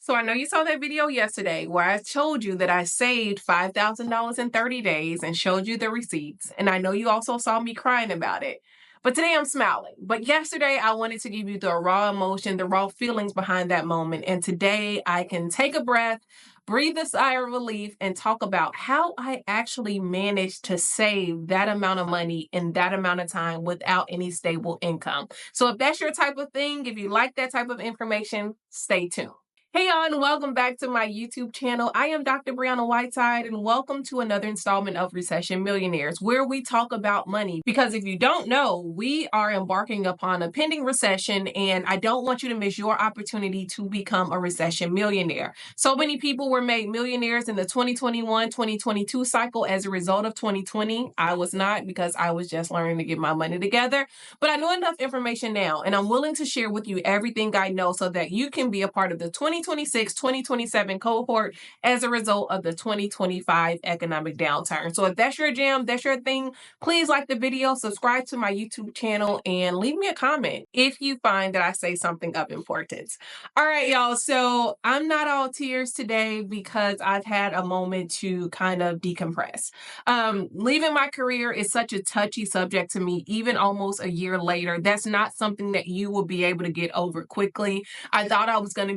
So I know you saw that video yesterday where I told you that I saved $5,000 in 30 days and showed you the receipts. And I know you also saw me crying about it. But today I'm smiling. But yesterday I wanted to give you the raw emotion, the raw feelings behind that moment. And today I can take a breath, breathe a sigh of relief, and talk about how I actually managed to save that amount of money in that amount of time without any stable income. So if that's your type of thing, if you like that type of information, stay tuned. Hey y'all, and welcome back to my YouTube channel. I am Dr. Brianna Whiteside, and welcome to another installment of Recession Millionaires, where we talk about money. Because if you don't know, we are embarking upon a pending recession, and I don't want you to miss your opportunity to become a recession millionaire. So many people were made millionaires in the 2021-2022 cycle as a result of 2020. I was not, because I was just learning to get my money together. But I know enough information now, and I'm willing to share with you everything I know so that you can be a part of the 2026-2027 cohort as a result of the 2025 economic downturn. So if that's your jam, that's your thing, please like the video, subscribe to my YouTube channel, and leave me a comment if you find that I say something of importance. All right, y'all. So I'm not all tears today because I've had a moment to kind of decompress. Leaving my career is such a touchy subject to me, even almost a year later. That's not something that you will be able to get over quickly. I thought I was going to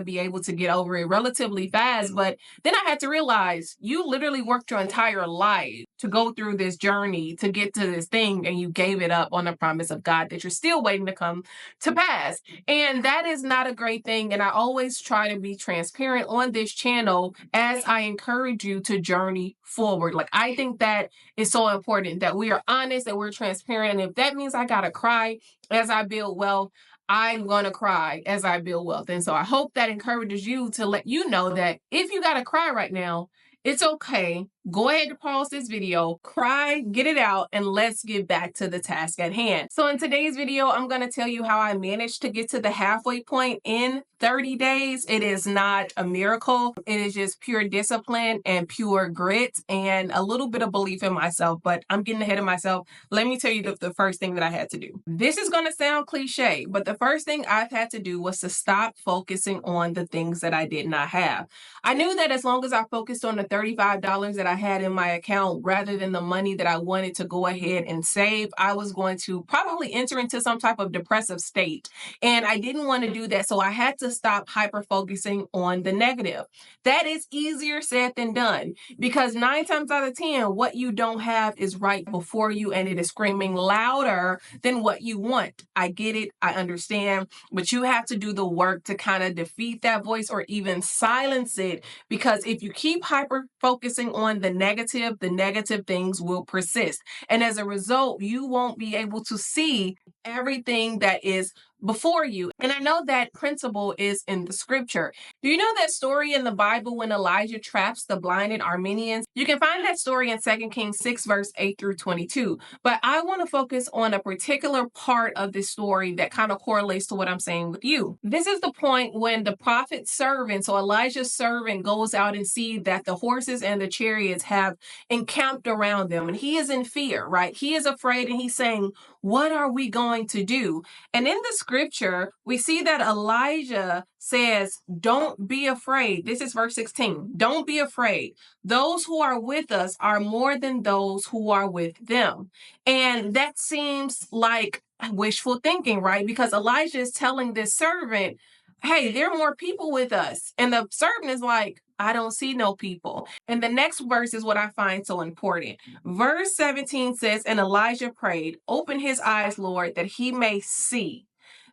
be able to get over it relatively fast, but then I had to realize you literally worked your entire life to go through this journey to get to this thing, and you gave it up on the promise of God that you're still waiting to come to pass. And that is not a great thing. And I always try to be transparent on this channel as I encourage you to journey forward. Like, I think that is so important that we are honest, that we're transparent. And if that means I gotta cry as I build wealth, I'm going to cry as I build wealth. And so I hope that encourages you to let you know that if you got to cry right now, it's okay. Go ahead and pause this video, cry, get it out, and let's get back to the task at hand. So in today's video, I'm going to tell you how I managed to get to the halfway point in 30 days. It is not a miracle. It is just pure discipline and pure grit and a little bit of belief in myself, but I'm getting ahead of myself. Let me tell you the first thing that I had to do. This is going to sound cliche, but the first thing I've had to do was to stop focusing on the things that I did not have. I knew that as long as I focused on the $35 that I had in my account rather than the money that I wanted to go ahead and save, I was going to probably enter into some type of depressive state. And I didn't want to do that. So I had to stop hyper focusing on the negative. That is easier said than done, because 9 times out of 10, what you don't have is right before you, and it is screaming louder than what you want. I get it. I understand. But you have to do the work to kind of defeat that voice or even silence it, because if you keep hyper focusing on the negative things will persist. And as a result, you won't be able to see everything that is before you. And I know that principle is in the scripture. Do you know that story in the Bible when Elijah traps the blinded Armenians? You can find that story in 2 Kings 6, verse 8 through 22. But I want to focus on a particular part of this story that kind of correlates to what I'm saying with you. This is the point when the prophet's servant, so Elijah's servant, goes out and sees that the horses and the chariots have encamped around them. And he is in fear, right? He is afraid, and he's saying, what are we going to do? And in the scripture, we see that Elijah says, don't be afraid. This is verse 16. Don't be afraid. Those who are with us are more than those who are with them. And that seems like wishful thinking, right? Because Elijah is telling this servant, hey, there are more people with us. And the servant is like, I don't see no people. And the next verse is what I find so important. Verse 17 says, and Elijah prayed, open his eyes, Lord, that he may see.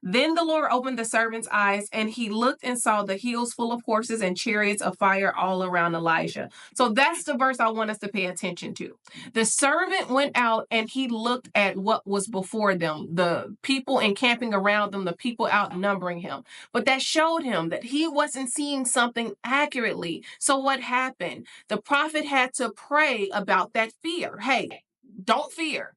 Then the Lord opened the servant's eyes, and he looked and saw the hills full of horses and chariots of fire all around Elijah. So that's the verse I want us to pay attention to. The servant went out and he looked at what was before them, the people encamping around them, the people outnumbering him. But that showed him that he wasn't seeing something accurately. So what happened? The prophet had to pray about that fear. Hey, don't fear.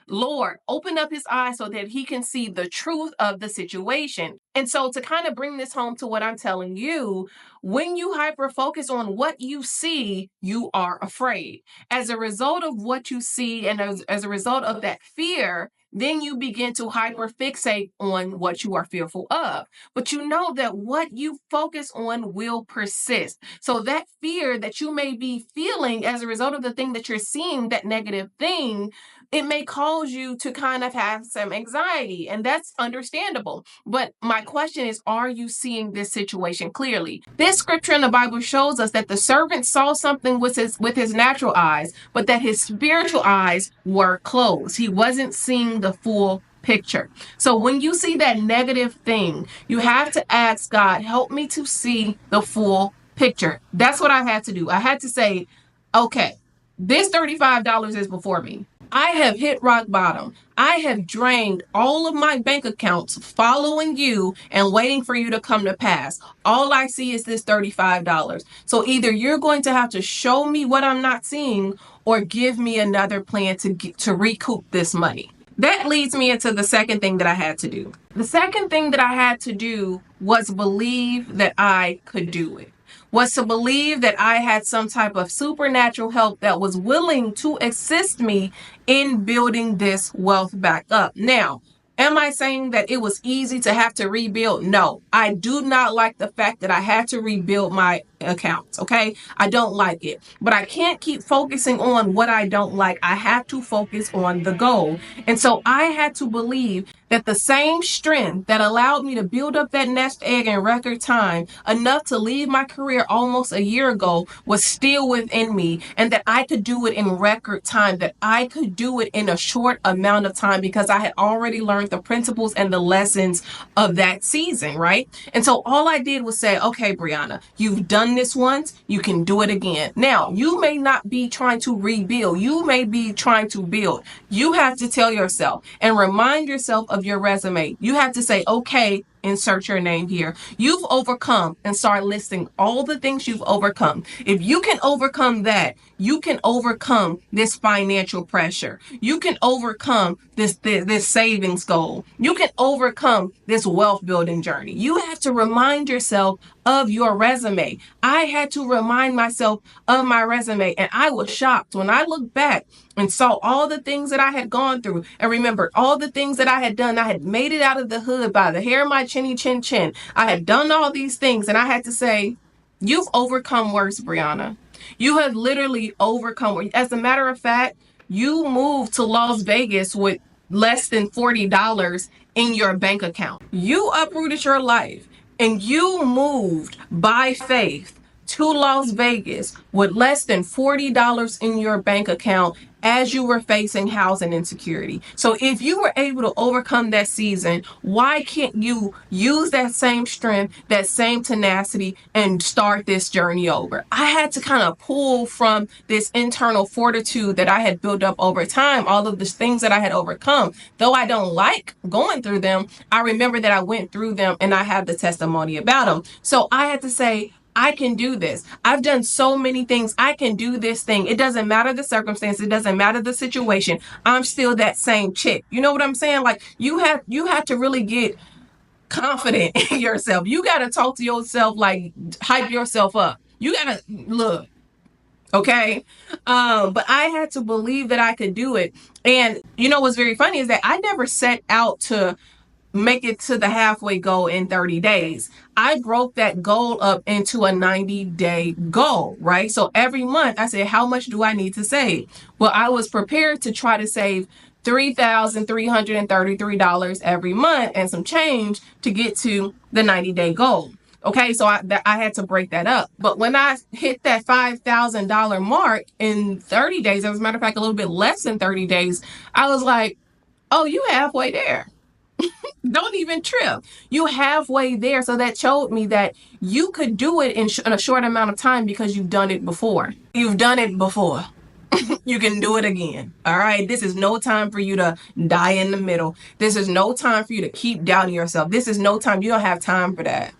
Lord, open up his eyes so that he can see the truth of the situation. And so to kind of bring this home to what I'm telling you, when you hyper focus on what you see, you are afraid. As a result of what you see and as a result of that fear, then you begin to hyperfixate on what you are fearful of. But you know that what you focus on will persist. So that fear that you may be feeling as a result of the thing that you're seeing, that negative thing, it may cause you to kind of have some anxiety, and that's understandable. But my question is, are you seeing this situation clearly? This scripture in the Bible shows us that the servant saw something with his natural eyes, but that his spiritual eyes were closed. He wasn't seeing the full picture. So when you see that negative thing, you have to ask God, help me to see the full picture. That's what I had to do. I had to say, okay, this $35 is before me. I have hit rock bottom. I have drained all of my bank accounts following you and waiting for you to come to pass. All I see is this $35. So either you're going to have to show me what I'm not seeing or give me another plan to recoup this money. That leads me into the second thing that I had to do. The second thing that I had to do was believe that I could do it. Was to believe that I had some type of supernatural help that was willing to assist me in building this wealth back up. Now, am I saying that it was easy to have to rebuild? No, I do not like the fact that I had to rebuild my accounts. Okay. I don't like it, but I can't keep focusing on what I don't like. I have to focus on the goal. And so I had to believe that the same strength that allowed me to build up that nest egg in record time, enough to leave my career almost a year ago, was still within me, and that I could do it in record time, that I could do it in a short amount of time because I had already learned the principles and the lessons of that season, right? And so all I did was say, okay, Brianna, you've done this once, you can do it again. Now, you may not be trying to rebuild, you may be trying to build. You have to tell yourself and remind yourself of your resume. You have to say, okay, insert your name here. You've overcome, and start listing all the things you've overcome. If you can overcome that, you can overcome this financial pressure. You can overcome this savings goal. You can overcome this wealth building journey. You have to remind yourself of your resume. I had to remind myself of my resume, and I was shocked when I looked back and saw all the things that I had gone through and remembered all the things that I had done. I had made it out of the hood by the hair of my chinny chin chin. I had done all these things, and I had to say, you've overcome worse, Brianna. You have literally overcome. As a matter of fact, you moved to Las Vegas with less than $40 in your bank account. You uprooted your life and you moved by faith to Las Vegas with less than $40 in your bank account as you were facing housing insecurity. So if you were able to overcome that season, why can't you use that same strength, that same tenacity, and start this journey over? I had to kind of pull from this internal fortitude that I had built up over time, all of the things that I had overcome. Though I don't like going through them, I remember that I went through them and I have the testimony about them. So I had to say, I can do this. I've done so many things. I can do this thing. It doesn't matter the circumstance. It doesn't matter the situation. I'm still that same chick. You know what I'm saying? Like you have to really get confident in yourself. You got to talk to yourself, like hype yourself up. You got to look. Okay. But I had to believe that I could do it. And you know, what's very funny is that I never set out to make it to the halfway goal in 30 days. I broke that goal up into a 90-day goal, right? So every month I said, how much do I need to save? Well, I was prepared to try to save $3,333 every month and some change to get to the 90-day goal. Okay, so I had to break that up. But when I hit that $5,000 mark in 30 days, as a matter of fact, a little bit less than 30 days, I was like, oh, you halfway there. Don't even trip. You halfway there. So that showed me that you could do it in a short amount of time because you've done it before. You've done it before. You can do it again. All right. This is no time for you to die in the middle. This is no time for you to keep doubting yourself. This is no time. You don't have time for that.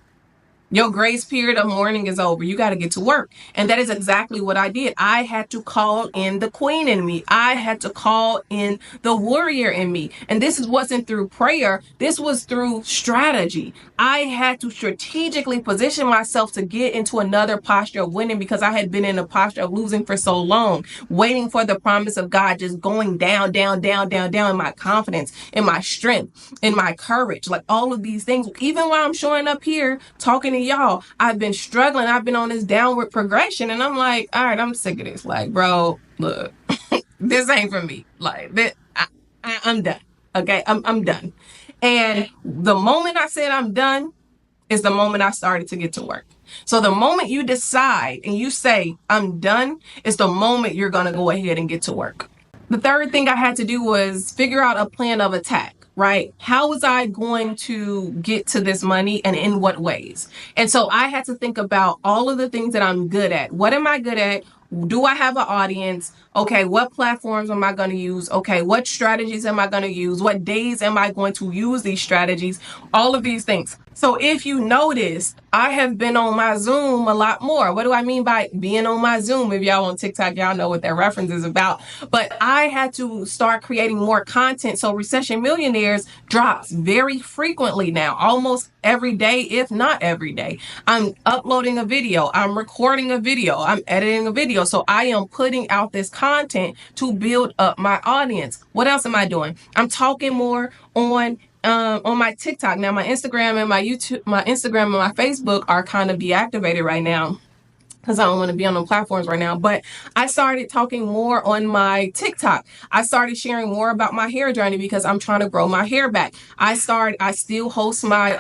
Your grace period of mourning is over. You got to get to work. And that is exactly what I did. I had to call in the queen in me. I had to call in the warrior in me. And this wasn't through prayer. This was through strategy. I had to strategically position myself to get into another posture of winning because I had been in a posture of losing for so long, waiting for the promise of God, just going down, down, down, down, down in my confidence, in my strength, in my courage, like all of these things. Even while I'm showing up here talking to y'all, I've been struggling. I've been on this downward progression, and I'm like, all right, I'm sick of this. Like, bro, look, this ain't for me. Like, I'm done. Okay, I'm done. And the moment I said I'm done is the moment I started to get to work. So the moment you decide and you say, I'm done, is the moment you're going to go ahead and get to work. The third thing I had to do was figure out a plan of attack, right? How was I going to get to this money and in what ways? And so I had to think about all of the things that I'm good at. What am I good at? Do I have an audience? Okay, what platforms am I going to use? Okay, what strategies am I going to use? What days am I going to use these strategies? All of these things. So if you notice, I have been on my Zoom a lot more. What do I mean by being on my Zoom? If y'all on TikTok, y'all know what that reference is about. But I had to start creating more content. So Recession Millionaires drops very frequently now, almost every day, if not every day. I'm uploading a video. I'm recording a video. I'm editing a video. So I am putting out this content to build up my audience. What else am I doing? I'm talking more on my TikTok. Now my Instagram and my Instagram and my Facebook are kind of deactivated right now because I don't want to be on the platforms right now. But I started talking more on my TikTok. I started sharing more about my hair journey because I'm trying to grow my hair back. I still host my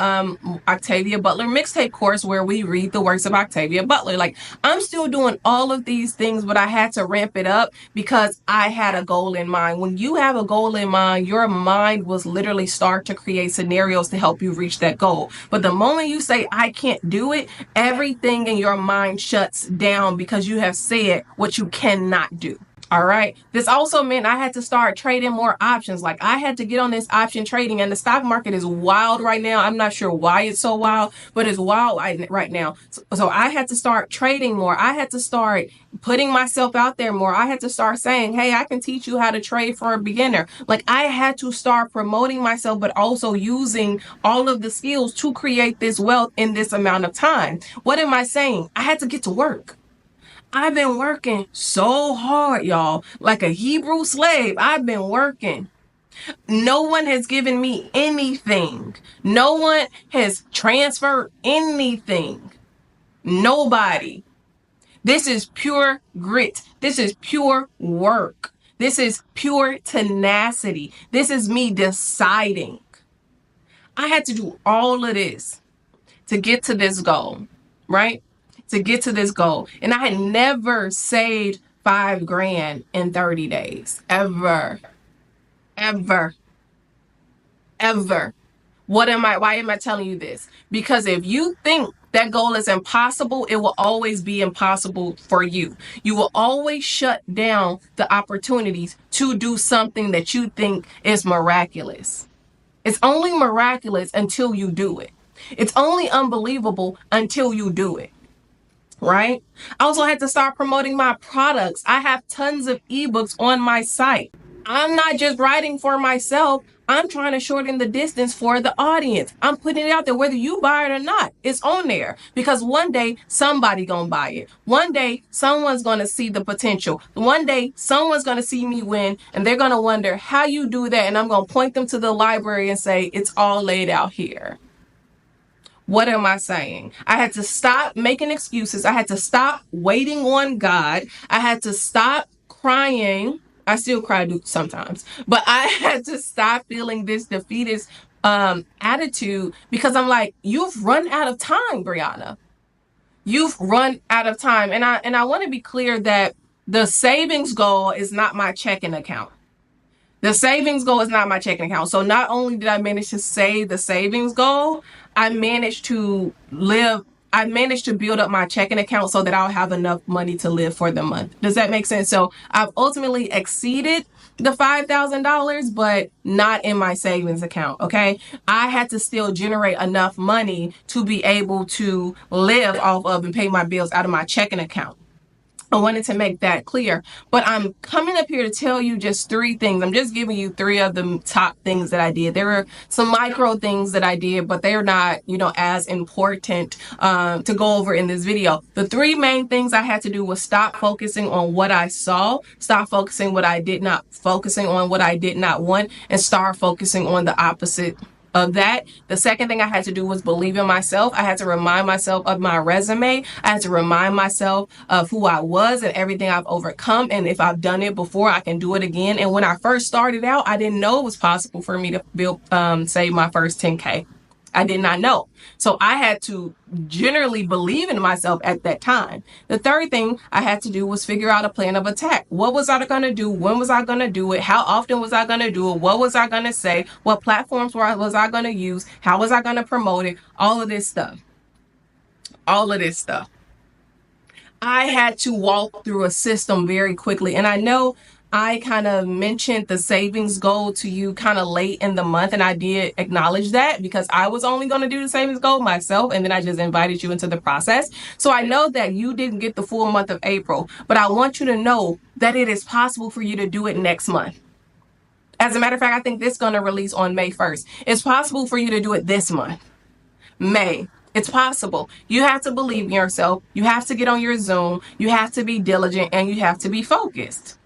Octavia Butler mixtape course where we read the works of Octavia Butler. Like, I'm still doing all of these things, but I had to ramp it up because I had a goal in mind. When you have a goal in mind, your mind will literally start to create scenarios to help you reach that goal. But the moment you say, I can't do it, everything in your mind shuts down because you have said what you cannot do. All right. This also meant I had to start trading more options. Like, I had to get on this option trading, and the stock market is wild right now. I'm not sure why it's so wild, but it's wild right now. So I had to start trading more. I had to start putting myself out there more. I had to start saying, hey, I can teach you how to trade for a beginner. Like, I had to start promoting myself, but also using all of the skills to create this wealth in this amount of time. What am I saying? I had to get to work. I've been working so hard, y'all, like a Hebrew slave. I've been working. No one has given me anything. No one has transferred anything. Nobody. This is pure grit. This is pure work. This is pure tenacity. This is me deciding. I had to do all of this to get to this goal, right? To get to this goal. And I had never saved $5,000 in 30 days. Ever. Ever. Ever. Why am I telling you this? Because if you think that goal is impossible, it will always be impossible for you. You will always shut down the opportunities to do something that you think is miraculous. It's only miraculous until you do it. It's only unbelievable until you do it. Right? I also had to start promoting my products. I have tons of ebooks on my site. I'm not just writing for myself. I'm trying to shorten the distance for the audience. I'm putting it out there, whether you buy it or not. It's on there because one day somebody gonna buy it. One day someone's gonna see the potential. One day someone's gonna see me win, and they're gonna wonder how you do that. And I'm gonna point them to the library and say, it's all laid out here. What am I saying? I had to stop making excuses. I had to stop waiting on God. I had to stop crying. I still cry sometimes, but I had to stop feeling this defeatist attitude because I'm like, you've run out of time, Brianna. You've run out of time. And I want to be clear that the savings goal is not my checking account. The savings goal is not my checking account. So not only did I manage to save the savings goal, I managed to live I managed to build up my checking account so that I'll have enough money to live for the month. Does that make sense? So I've ultimately exceeded the $5,000, but not in my savings account. Okay. I had to still generate enough money to be able to live off of and pay my bills out of my checking account. I wanted to make that clear, but I'm coming up here to tell you just 3 things. I'm just giving you 3 of the top things that I did. There were some micro things that I did, but they're not, as important to go over in this video. The 3 main things I had to do was stop focusing on what I saw, stop focusing on what I did not want, and start focusing on the opposite of that. The second thing I had to do was believe in myself. I had to remind myself of my resume. I had to remind myself of who I was and everything I've overcome. And if I've done it before, I can do it again. And when I first started out, I didn't know it was possible for me to save my first 10K. I did not know. So I had to generally believe in myself at that time. The third thing I had to do was figure out a plan of attack. What was I going to do? When was I going to do it? How often was I going to do it? What was I going to say? What platforms was I going to use? How was I going to promote it? All of this stuff. I had to walk through a system very quickly. And I know I kind of mentioned the savings goal to you kind of late in the month, and I did acknowledge that because I was only going to do the savings goal myself, and then I just invited you into the process. So I know that you didn't get the full month of April, but I want you to know that it is possible for you to do it next month. As a matter of fact, I think this is going to release on May 1st. It's possible for you to do it this month, May. It's possible. You have to believe in yourself. You have to get on your Zoom. You have to be diligent, and you have to be focused.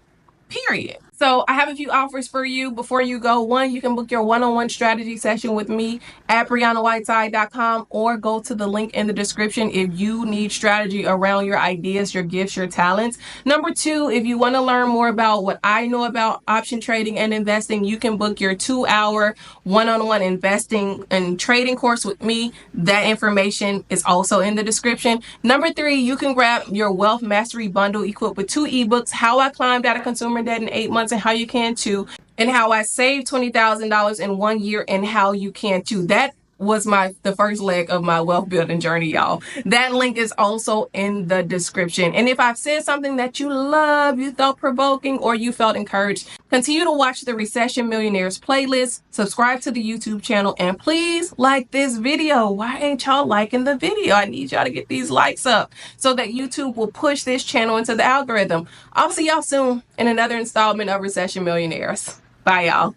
Period. So I have a few offers for you before you go. One, you can book your one-on-one strategy session with me at BriannaWhiteside.com, or go to the link in the description if you need strategy around your ideas, your gifts, your talents. Number 2, if you want to learn more about what I know about option trading and investing, you can book your 2-hour one-on-one investing and trading course with me. That information is also in the description. Number 3, you can grab your Wealth Mastery Bundle equipped with 2 ebooks, How I Climbed Out of Consumer Debt in 8 months and how you can too, and how I saved $20,000 in 1 year and how you can too. That was the first leg of my wealth building journey, y'all. That link is also in the description. And if I've said something that you love, you felt provoking, or you felt encouraged, continue to watch the Recession Millionaires playlist, subscribe to the YouTube channel, and please like this video. Why ain't y'all liking the video? I need y'all to get these likes up so that YouTube will push this channel into the algorithm. I'll see y'all soon in another installment of Recession Millionaires. Bye, y'all.